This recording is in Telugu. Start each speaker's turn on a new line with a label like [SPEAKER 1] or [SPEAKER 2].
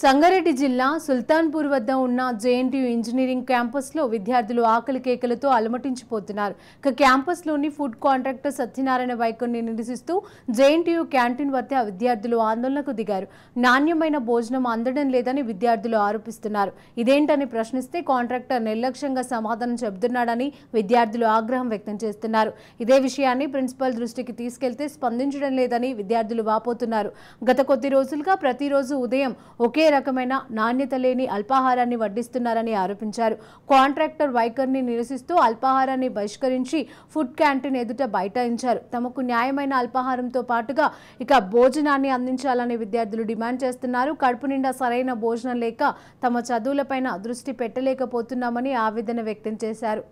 [SPEAKER 1] సంగారెడ్డి జిల్లా సుల్తాన్పూర్ వద్ద ఉన్న జేఎన్టీయూ ఇంజనీరింగ్ క్యాంపస్లో విద్యార్థులు ఆకలి కేకలతో అలమటించిపోతున్నారు. క్యాంపస్లోని ఫుడ్ కాంట్రాక్టర్ సత్యనారాయణ వైఖరిని నిరసిస్తూ జేఎన్టీయూ క్యాంటీన్ వద్ద విద్యార్థులు ఆందోళనకు దిగారు. నాణ్యమైన భోజనం అందడం లేదని విద్యార్థులు ఆరోపిస్తున్నారు. ఇదేంటని ప్రశ్నిస్తే కాంట్రాక్టర్ నిర్లక్ష్యంగా సమాధానం చెబుతున్నాడని విద్యార్థులు ఆగ్రహం వ్యక్తం చేస్తున్నారు. ఇదే విషయాన్ని ప్రిన్సిపల్ దృష్టికి తీసుకెళ్తే స్పందించడం లేదని విద్యార్థులు వాపోతున్నారు. గత కొద్ది రోజులుగా ప్రతిరోజు ఉదయం ఒకే రకమైన నాణ్యత లేని అల్పాహారాన్ని వడ్డిస్తున్నారని ఆరోపించారు. కాంట్రాక్టర్ వైఖరిని నిరసిస్తూ అల్పాహారాన్ని బహిష్కరించి ఫుడ్ క్యాంటీన్ ఎదుట బైఠాయించారు. తమకు న్యాయమైన అల్పాహారంతో పాటుగా భోజనాన్ని అందించాలని విద్యార్థులు డిమాండ్ చేస్తున్నారు. కడుపు నిండా సరైన భోజనం లేక తమ చదువులపైన దృష్టి పెట్టలేకపోతున్నామని ఆవేదన వ్యక్తం చేశారు.